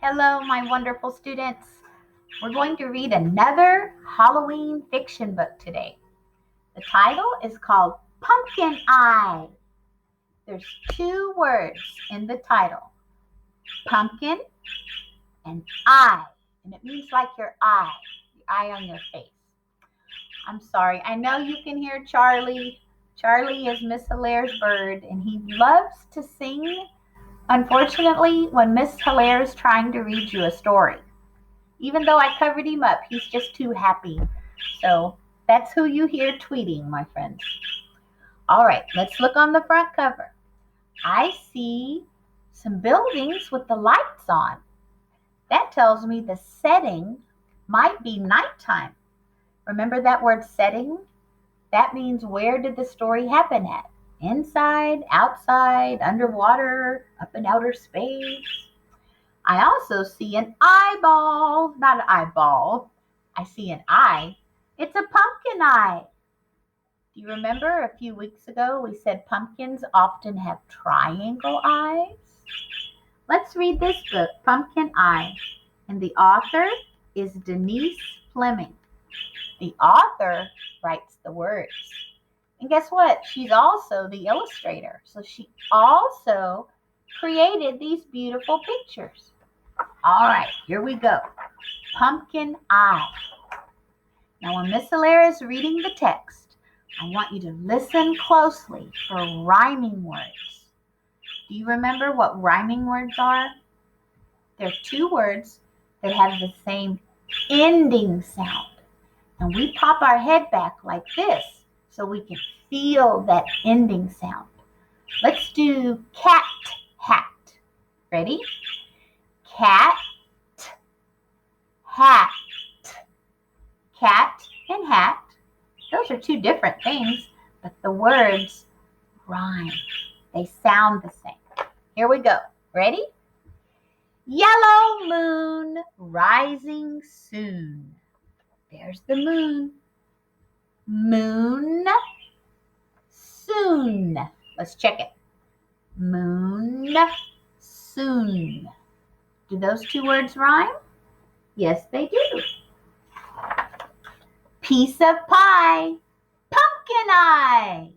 Hello, my wonderful students. We're going to read another Halloween fiction book today. The title is called Pumpkin Eye. There's two words in the title, pumpkin and eye, and it means like your eye on your face. I'm sorry, I know you can hear Charlie. Charlie is Miss Hilaire's bird, and he loves to sing. Unfortunately, when Miss Hilaire is trying to read you a story, even though I covered him up, he's just too happy. So that's who you hear tweeting, my friends. All right, let's look on the front cover. I see some buildings with the lights on. That tells me the setting might be nighttime. Remember that word setting? That means where did the story happen at? Inside, outside, underwater, up in outer space. I also see an eyeball, not an eyeball. I see an eye. It's a pumpkin eye. Do you remember a few weeks ago we said pumpkins often have triangle eyes? Let's read this book, Pumpkin Eye. And the author is Denise Fleming. The author writes the words. And guess what? She's also the illustrator. So she also created these beautiful pictures. All right, here we go. Pumpkin Eye. Now, when Miss Hilaire is reading the text, I want you to listen closely for rhyming words. Do you remember what rhyming words are? They're two words that have the same ending sound. And we pop our head back like this so we can feel that ending sound. Let's do cat, hat. Ready? Cat, hat. Cat and hat. Those are two different things, but the words rhyme. They sound the same. Here we go. Ready? Yellow moon rising soon. There's the moon. Moon soon. Let's check it. Moon soon. Do those two words rhyme? Yes, they do. Piece of pie. Pumpkin eye.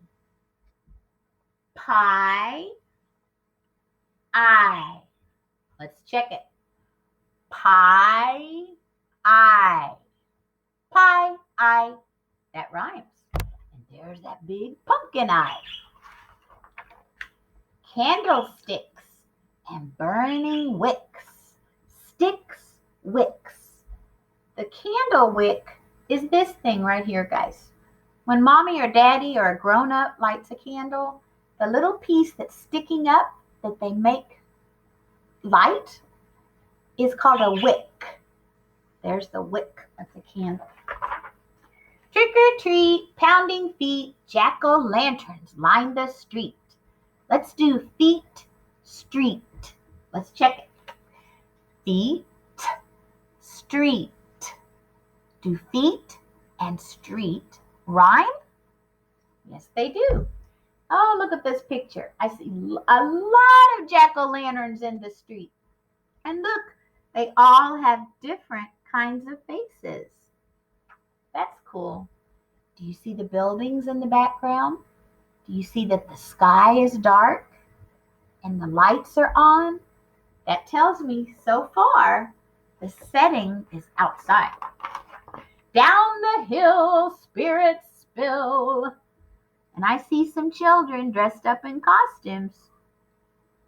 Pie, eye. Let's check it. Pie, eye. Pie, eye. That rhymes. And there's that big pumpkin eye. Candlesticks and burning wicks. Sticks, wicks. The candle wick is this thing right here, guys. When mommy or daddy or a grown-up lights a candle, the little piece that's sticking up that they make light is called a wick. There's the wick of the candle. Trick or treat, pounding feet, jack-o'-lanterns line the street. Let's do feet, street. Let's check it. Feet, street. Do feet and street rhyme? Yes, they do. Oh, look at this picture. I see a lot of jack-o'-lanterns in the street. And look, they all have different kinds of faces. That's cool. Do you see the buildings in the background? Do you see that the sky is dark and the lights are on? That tells me so far the setting is outside. Down the hill, spirits spill. And I see some children dressed up in costumes.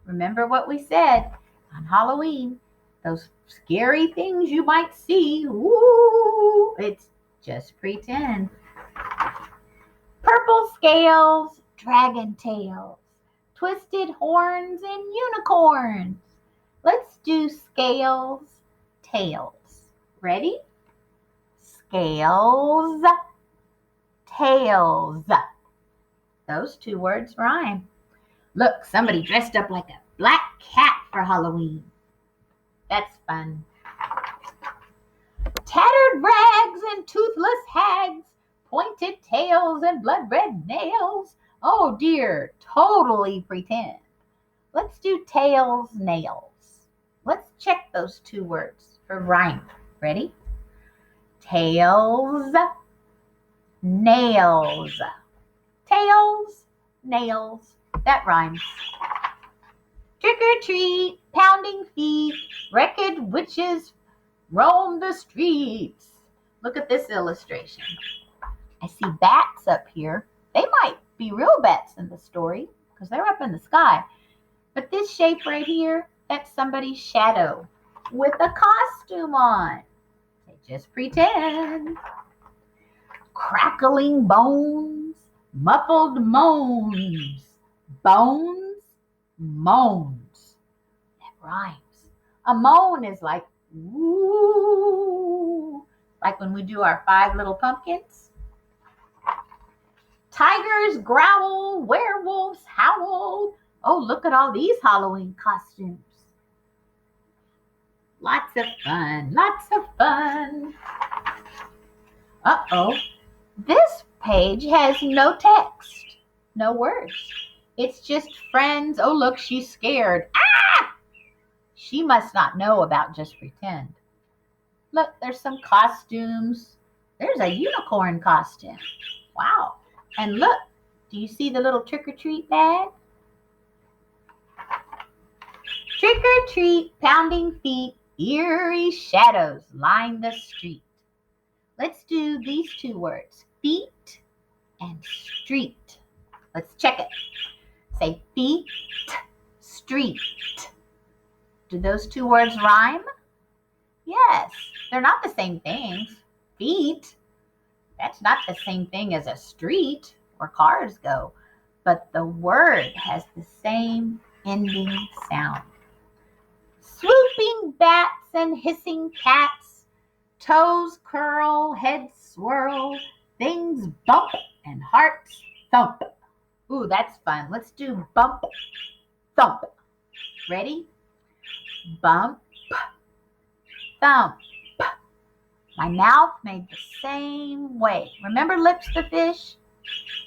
Remember what we said on Halloween, those scary things you might see. Ooh, it's just pretend. Purple scales, dragon tails, twisted horns, and unicorns. Let's do scales, tails. Ready? Scales, tails. Those two words rhyme. Look, somebody dressed up like a black cat for Halloween. That's fun. Tattered rags and toothless hags, pointed tails and blood-red nails. Oh dear, totally pretend. Let's do tails, nails. Let's check those two words for rhyme. Ready? Tails, nails. Tails, nails. That rhymes. Trick or treat, pounding feet, wrecked witches roam the streets. Look at this illustration. I see bats up here. They might be real bats in the story because they're up in the sky. But this shape right here, that's somebody's shadow with a costume on. They just pretend. Crackling bones, muffled moans. Bones, moans. That rhymes. A moan is like, woo, like when we do our 5 little pumpkins. Tigers growl, werewolves howl. Oh, look at all these Halloween costumes. Lots of fun, lots of fun. Uh-oh, this page has no text, no words. It's just friends. Oh, look, she's scared. Ah! She must not know about Just Pretend. Look, there's some costumes. There's a unicorn costume. Wow. And look, do you see the little trick-or-treat bag? Trick or treat, pounding feet, eerie shadows line the street. Let's do these 2 words, feet and street. Let's check it. Say feet, street. Do those 2 words rhyme? Yes, they're not the same things. Feet, that's not the same thing as a street where cars go, but the word has the same ending sound. Swooping bats and hissing cats, toes curl, heads swirl, things bump and hearts thump. Ooh, that's fun. Let's do bump, thump. Ready? Bump, thump. My mouth made the same way. Remember Lips the fish?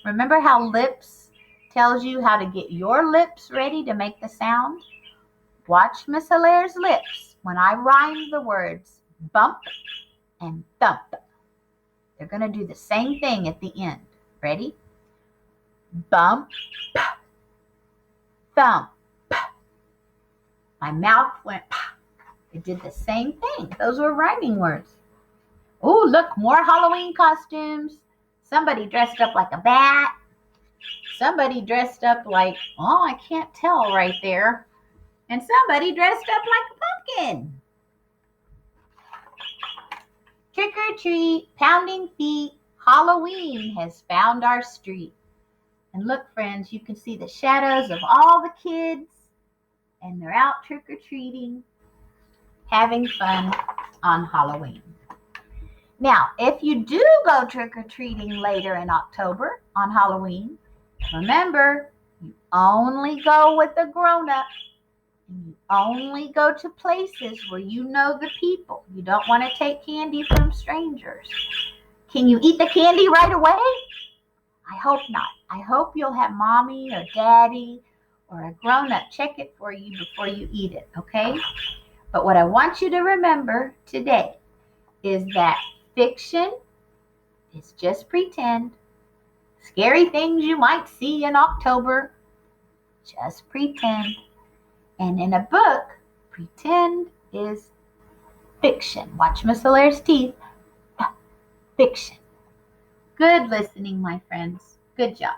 Remember how lips tells you how to get your lips ready to make the sound? Watch Miss Hilaire's lips when I rhyme the words bump and thump. They're going to do the same thing at the end. Ready? Bump, thump. My mouth went, it did the same thing. Those were rhyming words. Oh, look, more Halloween costumes. Somebody dressed up like a bat. Somebody dressed up like, oh, I can't tell right there. And somebody dressed up like a pumpkin. Trick or treat, pounding feet, Halloween has found our street. And look, friends, you can see the shadows of all the kids, and they're out trick-or-treating, having fun on Halloween. Now, if you do go trick-or-treating later in October on Halloween, remember, you only go with a grown-up. And you only go to places where you know the people. You don't want to take candy from strangers. Can you eat the candy right away? I hope not. I hope you'll have mommy or daddy or a grown-up check it for you before you eat it, okay? But what I want you to remember today is that fiction is just pretend. Scary things you might see in October, just pretend. And in a book, pretend is fiction. Watch Miss Hilaire's teeth. Fiction. Good listening, my friends. Good job.